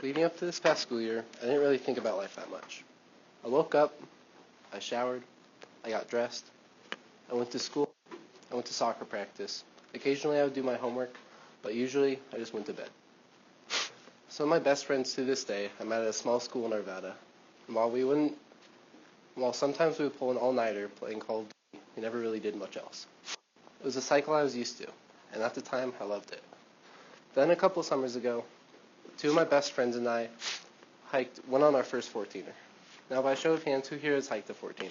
Leading up to this past school year, I didn't really think about life that much. I woke up, I showered, I got dressed, I went to school, I went to soccer practice. Occasionally I would do my homework, but usually I just went to bed. Some of my best friends to this day I met at a small school in Arvada. And while sometimes we would pull an all-nighter playing Call of Duty, we never really did much else. It was a cycle I was used to, and at the time I loved it. Then a couple summers ago, two of my best friends and I went on our first 14er. Now, by show of hands, who here has hiked a 14er?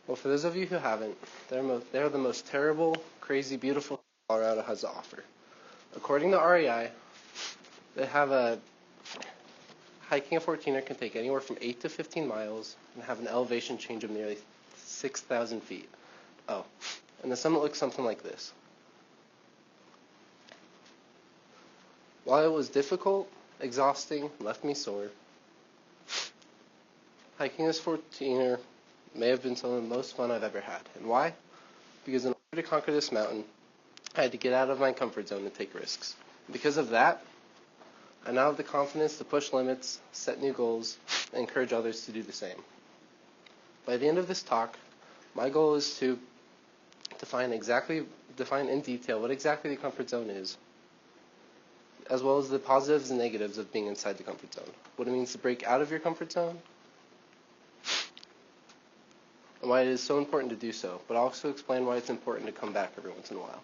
Well, for those of you who haven't, they're the most terrible, crazy, beautiful thing Colorado has to offer. According to REI, hiking a 14er can take anywhere from 8 to 15 miles and have an elevation change of nearly 6,000 feet. Oh, and the summit looks something like this. While it was difficult, exhausting, left me sore, hiking this 14er may have been some of the most fun I've ever had. And why? Because in order to conquer this mountain, I had to get out of my comfort zone and take risks. Because of that, I now have the confidence to push limits, set new goals, and encourage others to do the same. By the end of this talk, my goal is to define in detail what exactly the comfort zone is, as well as the positives and negatives of being inside the comfort zone, what it means to break out of your comfort zone, and why it is so important to do so, but I'll also explain why it's important to come back every once in a while.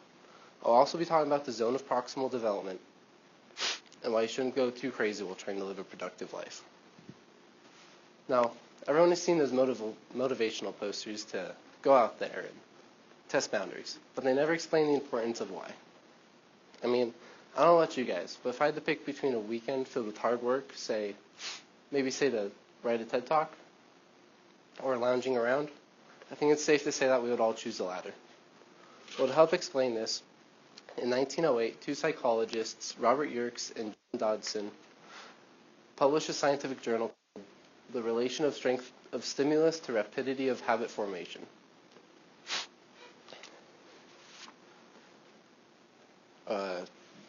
I'll also be talking about the zone of proximal development, and why you shouldn't go too crazy while trying to live a productive life. Now, everyone has seen those motivational posters to go out there and test boundaries, but they never explain the importance of why. I mean, I don't know about you guys, but if I had to pick between a weekend filled with hard work, maybe to write a TED Talk, or lounging around, I think it's safe to say that we would all choose the latter. Well, to help explain this, in 1908, two psychologists, Robert Yerkes and John Dodson, published a scientific journal called The Relation of Strength of Stimulus to Rapidity of Habit Formation.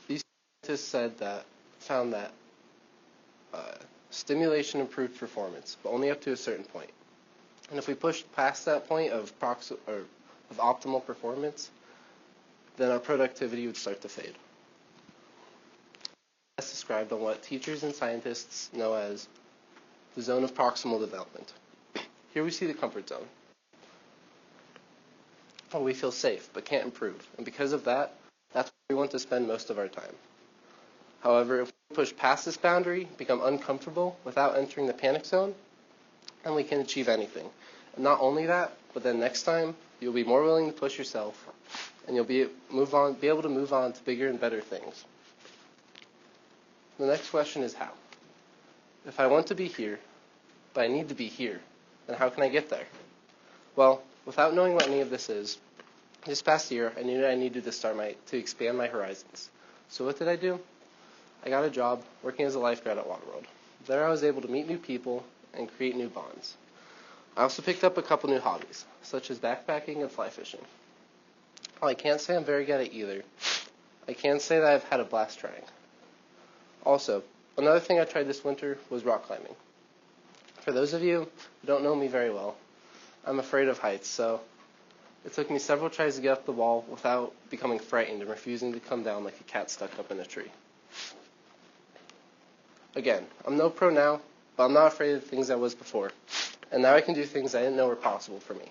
These scientists found that stimulation improved performance, but only up to a certain point. And if we push past that point of optimal performance, then our productivity would start to fade. That's described on what teachers and scientists know as the zone of proximal development. Here we see the comfort zone. We feel safe, but can't improve. And because of that, that's where we want to spend most of our time. However, if we push past this boundary, become uncomfortable without entering the panic zone, then we can achieve anything. And not only that, but then next time, you'll be more willing to push yourself, and you'll be able to move on to bigger and better things. The next question is how. If I want to be here, but I need to be here, then how can I get there? Well, without knowing what any of this is, this past year I knew that I needed to expand my horizons. So what did I do? I got a job working as a lifeguard at Waterworld. There I was able to meet new people and create new bonds. I also picked up a couple new hobbies, such as backpacking and fly fishing. While I can't say I'm very good at either, I can say that I've had a blast trying. Also, another thing I tried this winter was rock climbing. For those of you who don't know me very well, I'm afraid of heights, so it took me several tries to get up the wall without becoming frightened and refusing to come down like a cat stuck up in a tree. Again, I'm no pro now, but I'm not afraid of the things I was before, and now I can do things I didn't know were possible for me.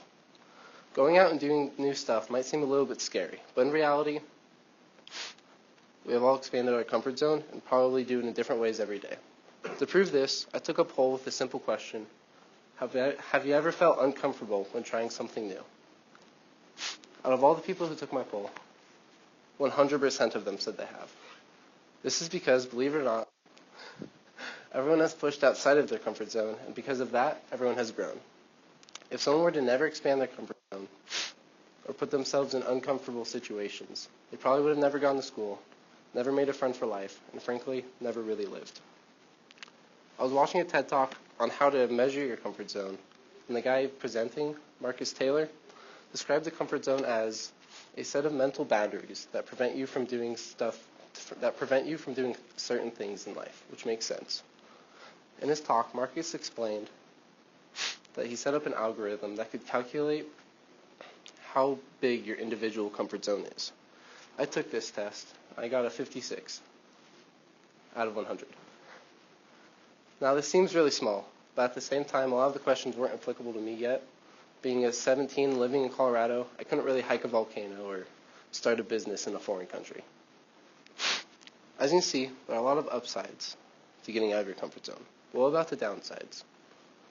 Going out and doing new stuff might seem a little bit scary, but in reality, we have all expanded our comfort zone and probably do it in different ways every day. To prove this, I took a poll with a simple question. Have you ever felt uncomfortable when trying something new? Out of all the people who took my poll, 100% of them said they have. This is because, believe it or not, everyone has pushed outside of their comfort zone, and because of that, everyone has grown. If someone were to never expand their comfort zone or put themselves in uncomfortable situations, they probably would have never gone to school, never made a friend for life, and frankly, never really lived. I was watching a TED Talk on how to measure your comfort zone, and the guy presenting, Marcus Taylor, described the comfort zone as a set of mental boundaries that prevent you from doing stuff that prevent you from doing certain things in life, which makes sense. In his talk, Marcus explained that he set up an algorithm that could calculate how big your individual comfort zone is. I took this test. I got a 56 out of 100. Now, this seems really small, but at the same time, a lot of the questions weren't applicable to me yet. Being a 17 living in Colorado, I couldn't really hike a volcano or start a business in a foreign country. As you can see, there are a lot of upsides to getting out of your comfort zone. What about the downsides?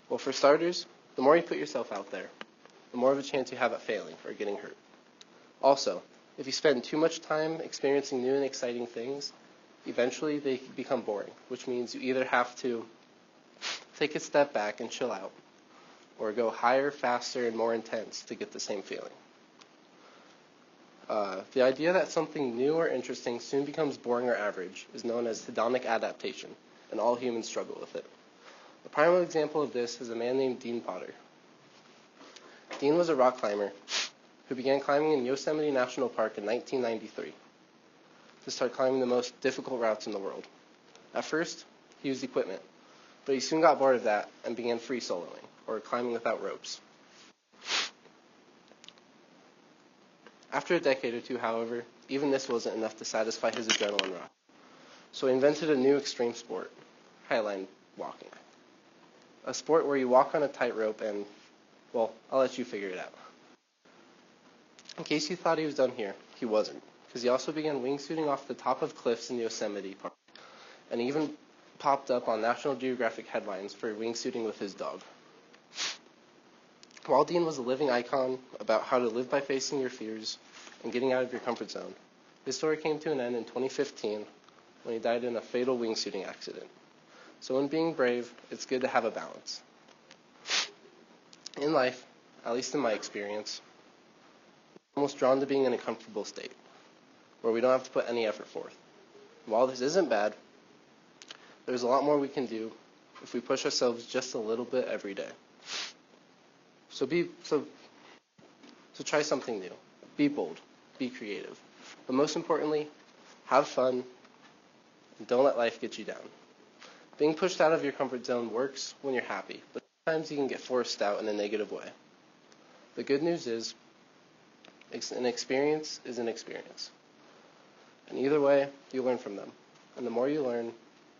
Well, for starters, the more you put yourself out there, the more of a chance you have at failing or getting hurt. Also, if you spend too much time experiencing new and exciting things, eventually they become boring, which means you either have to take a step back and chill out, or go higher, faster, and more intense to get the same feeling. The idea that something new or interesting soon becomes boring or average is known as hedonic adaptation, and all humans struggle with it. A prime example of this is a man named Dean Potter. Dean was a rock climber who began climbing in Yosemite National Park in 1993 to start climbing the most difficult routes in the world. At first, he used equipment, but he soon got bored of that and began free soloing, or climbing without ropes. After a decade or two, however, even this wasn't enough to satisfy his adrenaline rush. So he invented a new extreme sport, highline walking. A sport where you walk on a tightrope and, well, I'll let you figure it out. In case you thought he was done here, he wasn't, because he also began wingsuiting off the top of cliffs in Yosemite Park, and even popped up on National Geographic headlines for wingsuiting with his dog. While Dean was a living icon about how to live by facing your fears and getting out of your comfort zone, his story came to an end in 2015 when he died in a fatal wingsuiting accident. So when being brave, it's good to have a balance. In life, at least in my experience, we're almost drawn to being in a comfortable state, where we don't have to put any effort forth. While this isn't bad, there's a lot more we can do if we push ourselves just a little bit every day. So try something new. Be bold. Be creative. But most importantly, have fun and don't let life get you down. Being pushed out of your comfort zone works when you're happy, but sometimes you can get forced out in a negative way. The good news is, an experience is an experience. And either way, you learn from them. And the more you learn,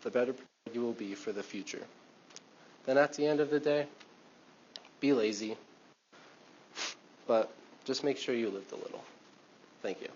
the better prepared you will be for the future. Then at the end of the day, be lazy, but just make sure you lived a little. Thank you.